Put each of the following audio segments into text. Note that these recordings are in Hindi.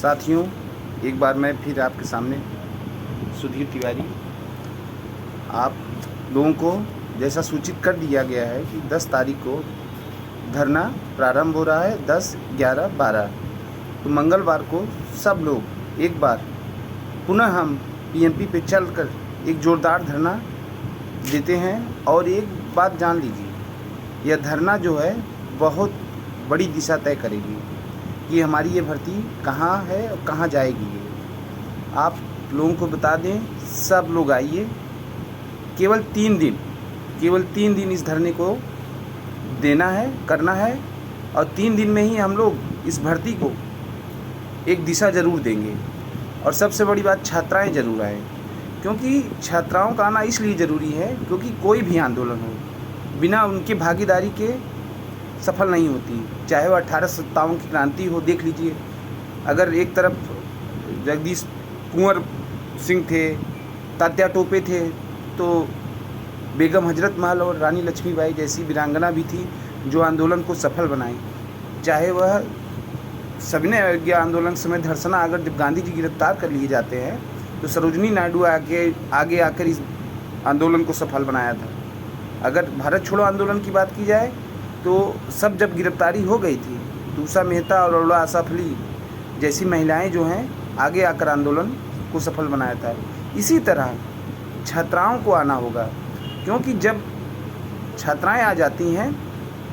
साथियों, एक बार मैं फिर आपके सामने सुधीर तिवारी आप लोगों को जैसा सूचित कर दिया गया है कि 10 तारीख को धरना प्रारंभ हो रहा है 10, 11, 12। तो मंगलवार को सब लोग एक बार पुनः हम पीएनपी पे चलकर एक ज़ोरदार धरना देते हैं। और एक बात जान लीजिए, यह धरना जो है बहुत बड़ी दिशा तय करेगी कि हमारी ये भर्ती कहाँ है और कहाँ जाएगी। ये आप लोगों को बता दें, सब लोग आइए। केवल 3 दिन इस धरने को देना है, करना है, और 3 दिन में ही हम लोग इस भर्ती को एक दिशा ज़रूर देंगे। और सबसे बड़ी बात, छात्राएं ज़रूर आएँ, क्योंकि छात्राओं का आना इसलिए ज़रूरी है क्योंकि कोई भी आंदोलन हो बिना उनकी भागीदारी के सफल नहीं होती। चाहे वो 1857 की क्रांति हो, देख लीजिए। अगर एक तरफ जगदीश कुंवर सिंह थे, तात्या टोपे थे, तो बेगम हजरत महल और रानी लक्ष्मीबाई जैसी वीरांगना भी थी जो आंदोलन को सफल बनाई। चाहे वह सविनय अवज्ञा आंदोलन समय धरसना, अगर जब गांधी जी गिरफ्तार कर लिए जाते हैं तो सरोजनी नायडू आगे आकर इस आंदोलन को सफल बनाया था। अगर भारत छोड़ो आंदोलन की बात की जाए तो सब जब गिरफ्तारी हो गई थी तो उषा मेहता और अरुणा आसाफली जैसी महिलाएं जो हैं आगे आकर आंदोलन को सफल बनाया था। इसी तरह छात्राओं को आना होगा, क्योंकि जब छात्राएं आ जाती हैं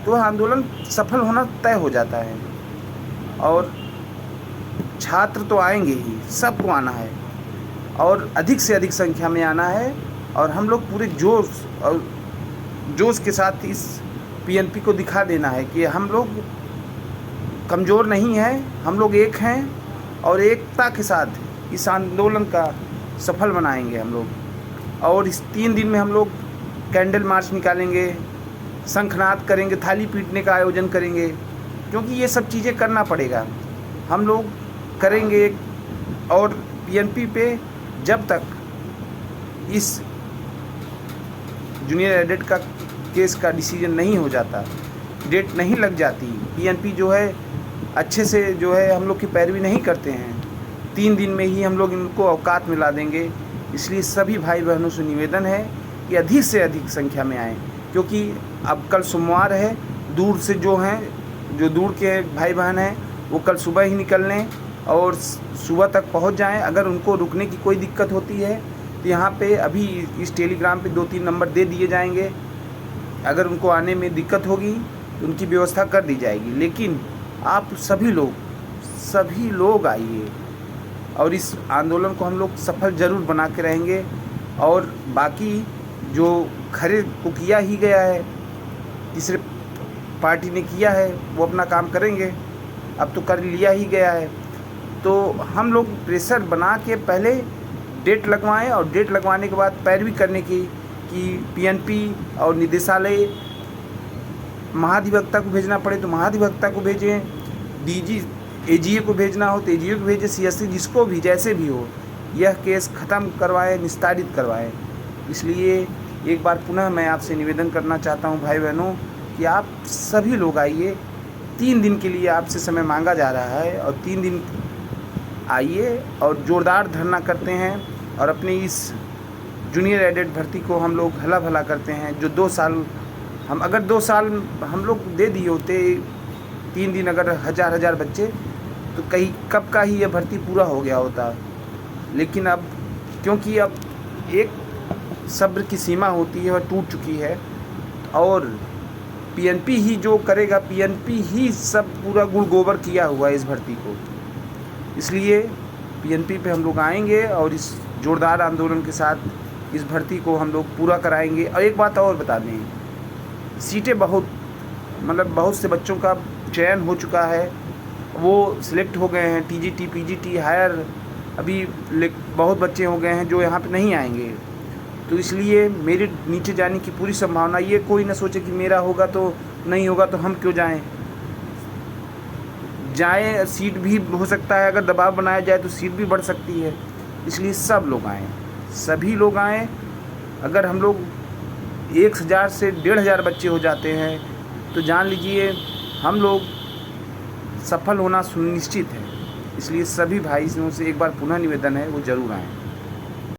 तो आंदोलन सफल होना तय हो जाता है। और छात्र तो आएंगे ही, सबको आना है और अधिक से अधिक संख्या में आना है। और हम लोग पूरे जोश के साथ इस पीएनपी को दिखा देना है कि हम लोग कमज़ोर नहीं हैं, हम लोग एक हैं और एकता के साथ इस आंदोलन का सफल बनाएंगे हम लोग। और इस 3 दिन में हम लोग कैंडल मार्च निकालेंगे, शंखनाद करेंगे, थाली पीटने का आयोजन करेंगे, क्योंकि ये सब चीज़ें करना पड़ेगा, हम लोग करेंगे। और पीएनपी पे जब तक इस जूनियर एडेड का केस का डिसीजन नहीं हो जाता, डेट नहीं लग जाती, पीएनपी जो है अच्छे से जो है हम लोग की पैरवी नहीं करते हैं, 3 दिन में ही हम लोग इनको औकात मिला देंगे। इसलिए सभी भाई बहनों से निवेदन है कि अधिक से अधिक संख्या में आएँ, क्योंकि अब कल सोमवार है। दूर से जो दूर के भाई बहन हैं वो कल सुबह ही निकल लें और सुबह तक पहुंच जाएं। अगर उनको रुकने की कोई दिक्कत होती है तो यहाँ पे अभी इस टेलीग्राम पे 2-3 नंबर दे दिए जाएंगे। अगर उनको आने में दिक्कत होगी तो उनकी व्यवस्था कर दी जाएगी। लेकिन आप सभी लोग आइए और इस आंदोलन को हम लोग सफल ज़रूर बना के रहेंगे। और बाकी जो खरे को किया ही गया है, तीसरे पार्टी ने किया है, वो अपना काम करेंगे। अब तो कर लिया ही गया है, तो हम लोग प्रेशर बना के पहले डेट लगवाएं और डेट लगवाने के बाद पैरवी करने की कि पीएनपी और निदेशालय महाधिवक्ता को भेजना पड़े तो महाधिवक्ता को भेजें, एजीए को भेजना हो तो एजीए को भेजें, सीएससी जिसको भी जैसे भी हो यह केस ख़त्म करवाएं, निस्तारित करवाएं। इसलिए एक बार पुनः मैं आपसे निवेदन करना चाहता हूं भाई बहनों कि आप सभी लोग आइए। 3 दिन के लिए आपसे समय मांगा जा रहा है और 3 दिन आइए और ज़ोरदार धरना करते हैं और अपनी इस जूनियर एडेड भर्ती को हम लोग हला भला करते हैं। जो 2 साल अगर 2 साल हम लोग दे दिए होते, 3 दिन अगर हज़ार बच्चे, तो कहीं कब का ही यह भर्ती पूरा हो गया होता। लेकिन अब क्योंकि अब एक सब्र की सीमा होती है, वह टूट चुकी है और पीएनपी ही जो करेगा, पीएनपी ही सब पूरा गुड़ गोबर किया हुआ है इस भर्ती को। इसलिए पीएनपी पे हम लोग आएंगे और इस जोरदार आंदोलन के साथ इस भर्ती को हम लोग पूरा कराएंगे। और एक बात और बता दें, सीटें बहुत से बच्चों का चयन हो चुका है, वो सिलेक्ट हो गए हैं। टीजीटी, पीजीटी, हायर अभी बहुत बच्चे हो गए हैं जो यहाँ पे नहीं आएंगे। तो इसलिए मेरे नीचे जाने की पूरी संभावना, ये कोई ना सोचे कि मेरा होगा तो नहीं होगा तो हम क्यों जाएं। सीट भी हो सकता है, अगर दबाव बनाया जाए तो सीट भी बढ़ सकती है। इसलिए सब लोग आएँ, सभी लोग आएँ। अगर हम लोग 1000 से 1500 बच्चे हो जाते हैं तो जान लीजिए हम लोग सफल होना सुनिश्चित है। इसलिए सभी भाइयों से एक बार पुनः निवेदन है वो ज़रूर आएँ।